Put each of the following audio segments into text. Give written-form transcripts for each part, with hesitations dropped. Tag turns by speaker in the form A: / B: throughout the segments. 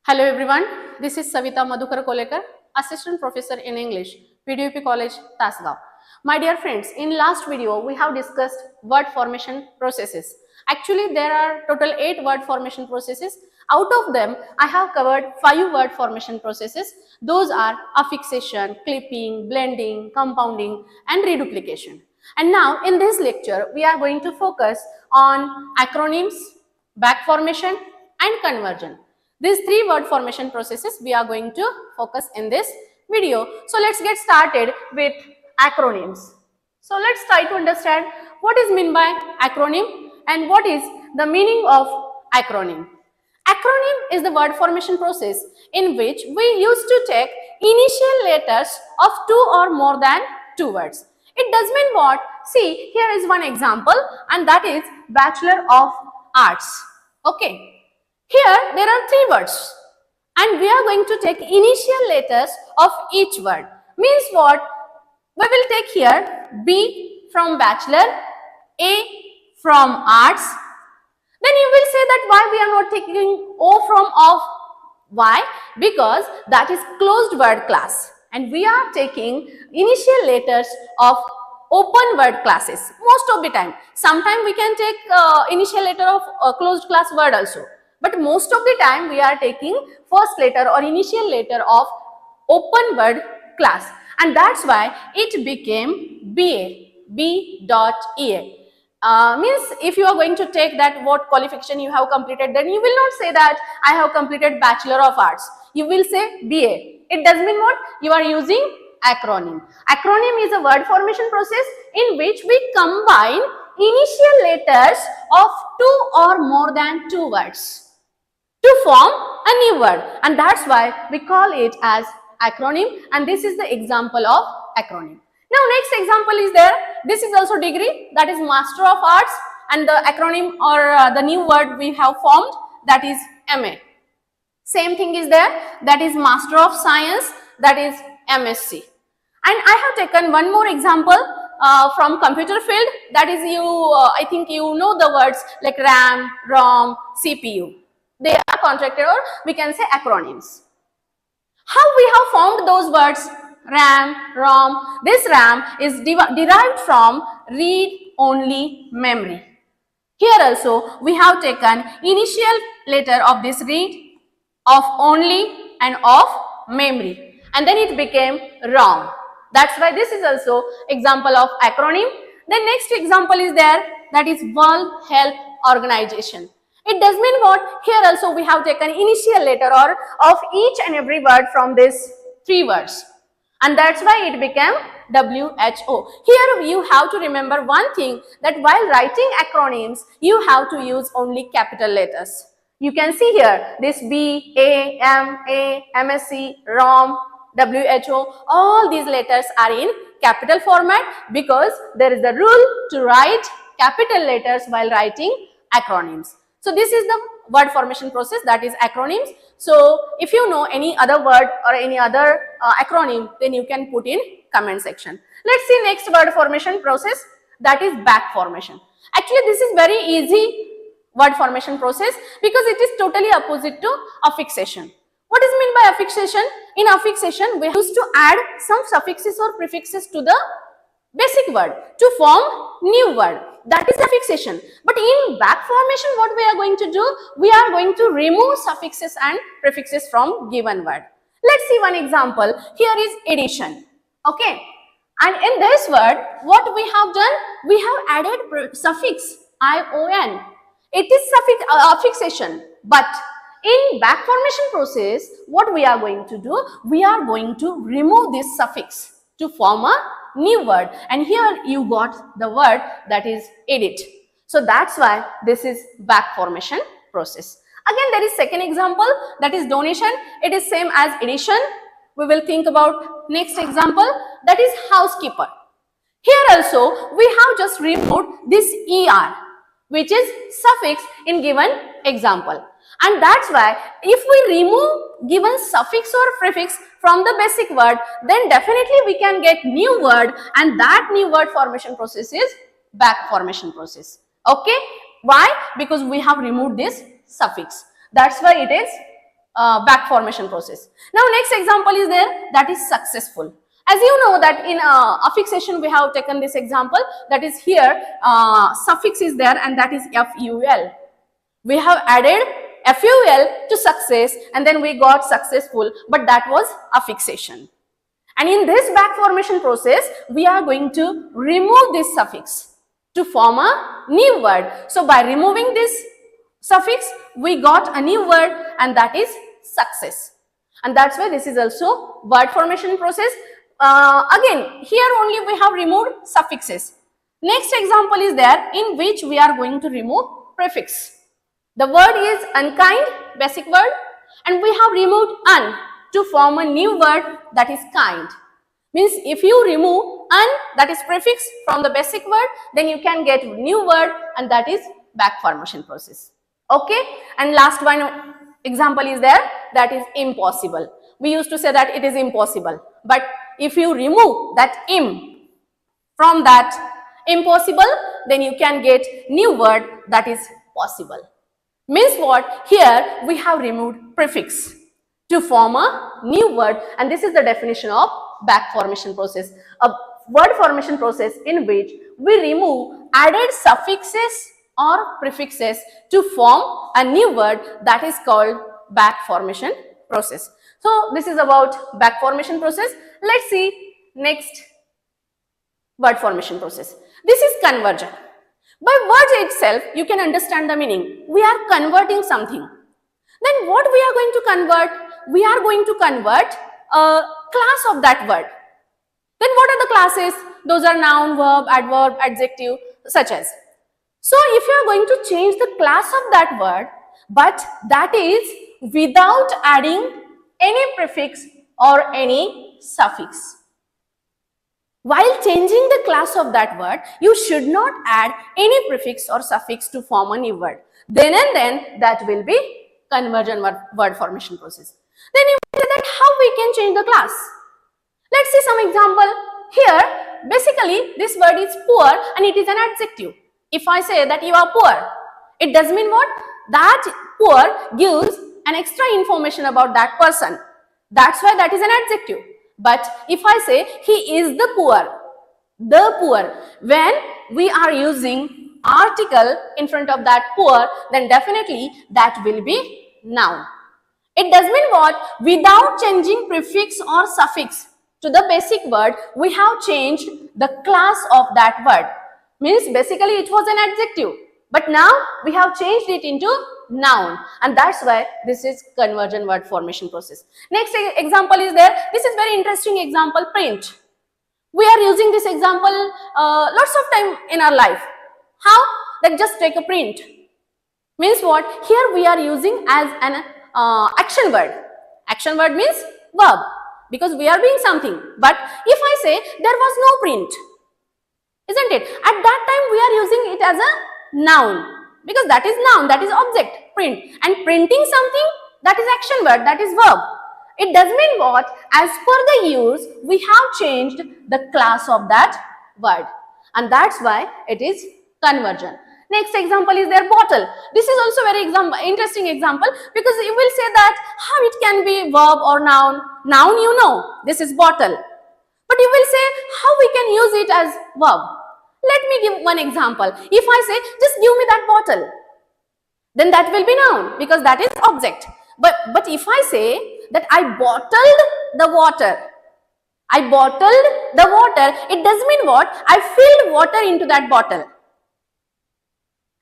A: Hello everyone, this is Savita Madhukar Kolekar, Assistant Professor in English, PDUP College, Tasgaon. My dear friends, in last video we have discussed word formation processes. Actually there are total 8 word formation processes. Out of them I have covered 5 word formation processes. Those are affixation, clipping, blending, compounding and reduplication. And now in this lecture we are going to focus on acronyms, back formation and conversion. These 3 word formation processes we are going to focus in this video. So let's get started with acronyms. So let's try to understand what is meant by acronym and what is the meaning of acronym. Acronym is the word formation process in which we used to take initial letters of 2 or more than 2 words. It does mean what? See, here is one example and that is Bachelor of Arts. Okay. Here there are 3 words and we are going to take initial letters of each word. Means what? We will take here B from Bachelor, A from Arts. Then you will say that why we are not taking O from of? Why? Because that is closed word class and we are taking initial letters of open word classes most of the time. Sometimes we can take initial letter of closed class word also. But most of the time we are taking first letter or initial letter of open word class and that's why it became BA, B.EA. Means if you are going to take that what qualification you have completed, then you will not say that I have completed Bachelor of Arts. You will say BA. It does mean what? You are using acronym. Acronym is a word formation process in which we combine initial letters of 2 or more than 2 words to form a new word and that's why we call it as acronym and this is the example of acronym. Now next example is there. This is also degree, that is Master of Arts, and the acronym or the new word we have formed, that is MA. Same thing is there, that is Master of Science, that is MSc. And I have taken one more example from computer field, that is I think you know the words like RAM, ROM, CPU. They are contracted or we can say acronyms. How we have formed those words? RAM, ROM. This RAM is derived from read-only memory. Here also we have taken initial letter of this read, of only and of memory and then it became ROM. That's why this is also example of acronym. The next example is there, that is World Health Organization. It does mean what? Here also we have taken initial letter or of each and every word from these 3 words and that's why it became WHO. Here you have to remember one thing, that while writing acronyms you have to use only capital letters. You can see here this B, A, M, A, MSc, ROM, WHO, all these letters are in capital format because there is the rule to write capital letters while writing acronyms. So this is the word formation process, that is acronyms. So if you know any other word or any other acronym, then you can put in comment section. Let's see next word formation process, that is back formation. Actually this is very easy word formation process because it is totally opposite to affixation. What is meant by affixation? In affixation we used to add some suffixes or prefixes to the basic word to form new word. That is affixation. But in back formation what we are going to do? We are going to remove suffixes and prefixes from given word. Let's see one example. Here is addition. Okay. And in this word what we have done? We have added suffix ION. It is suffix affixation. But in back formation process what we are going to do? We are going to remove this suffix to form a new word and here you got the word that is edit. So that's why this is back formation process. Again there is second example, that is donation. It is same as addition. We will think about next example, that is housekeeper. Here also we have just removed this ER which is suffix in given example. And that's why if we remove given suffix or prefix from the basic word, then definitely we can get new word and that new word formation process is back formation process. Okay. Why? Because we have removed this suffix. That's why it is back formation process. Now next example is there, that is successful. As you know that in affixation we have taken this example, that is here suffix is there and that is FUL. We have added FUL to success and then we got successful, but that was affixation. And in this back formation process, we are going to remove this suffix to form a new word. So by removing this suffix, we got a new word and that is success. And that's why this is also word formation process. Again, here only we have removed suffixes. Next example is there in which we are going to remove prefix. The word is unkind, basic word, and we have removed un to form a new word that is kind. Means if you remove un, that is prefix, from the basic word, then you can get new word and that is back formation process. Okay, and last one example is there, that is impossible. We used to say that it is impossible, but if you remove that im from that impossible, then you can get new word that is possible. Means what? Here we have removed prefix to form a new word, and this is the definition of back formation process. A word formation process in which we remove added suffixes or prefixes to form a new word, that is called back formation process. So this is about back formation process. Let's see next word formation process. This is conversion. By words itself, you can understand the meaning. We are converting something. Then what we are going to convert? We are going to convert a class of that word. Then what are the classes? Those are noun, verb, adverb, adjective, such as. So if you are going to change the class of that word, but that is without adding any prefix or any suffix. While changing the class of that word, you should not add any prefix or suffix to form a new word. Then and then that will be conversion word formation process. Then you say that how we can change the class. Let's see some example. Here, basically this word is poor and it is an adjective. If I say that you are poor, it does mean what? That poor gives an extra information about that person. That's why that is an adjective. But if I say he is the poor, when we are using article in front of that poor, then definitely that will be noun. It does mean what? Without changing prefix or suffix to the basic word, we have changed the class of that word. Means basically it was an adjective, but now we have changed it into noun, and that's why this is conversion word formation process. Next example is there. This is very interesting example, print. We are using this example lots of time in our life. How? Like just take a print. Means what? Here we are using as an action word. Action word means verb, because we are doing something. But if I say there was no print, isn't it? At that time we are using it as a noun, because that is noun, that is object, print. And printing something, that is action word, that is verb. It does mean what? As per the use, we have changed the class of that word. And that's why it is conversion. Next example is their bottle. This is also very interesting example, because you will say that how it can be verb or noun. Noun, you know, this is bottle. But you will say how we can use it as verb. Let me give one example. If I say just give me that bottle, then that will be noun, because that is object. But if I say that I bottled the water, it does mean what? I filled water into that bottle.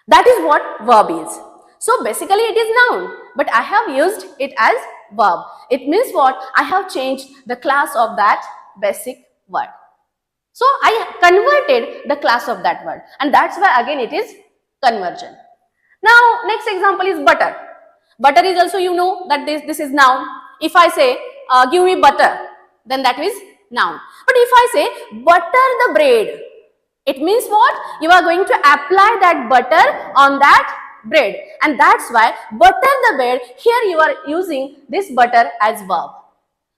A: That is what verb is. So basically it is noun, but I have used it as verb. It means what? I have changed the class of that basic word. So I converted the class of that word, and that's why again it is conversion. Now next example is butter. Butter is also, you know that this is noun. If I say give me butter, then that is noun. But if I say butter the bread, it means what? You are going to apply that butter on that bread, and that's why butter the bread, here you are using this butter as verb.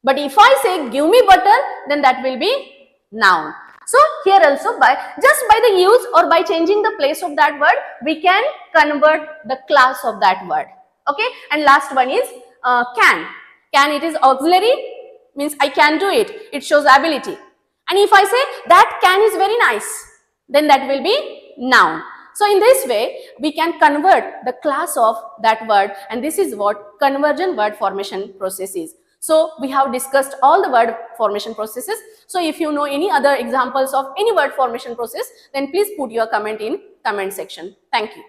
A: But if I say give me butter, then that will be noun. So here also just by the use or by changing the place of that word, we can convert the class of that word. Okay, and last one is can. Can, it is auxiliary, means I can do it. It shows ability. And if I say that can is very nice, then that will be noun. So in this way, we can convert the class of that word, and this is what convergent word formation process is. So we have discussed all the word formation processes. So if you know any other examples of any word formation process, then please put your comment in comment section. Thank you.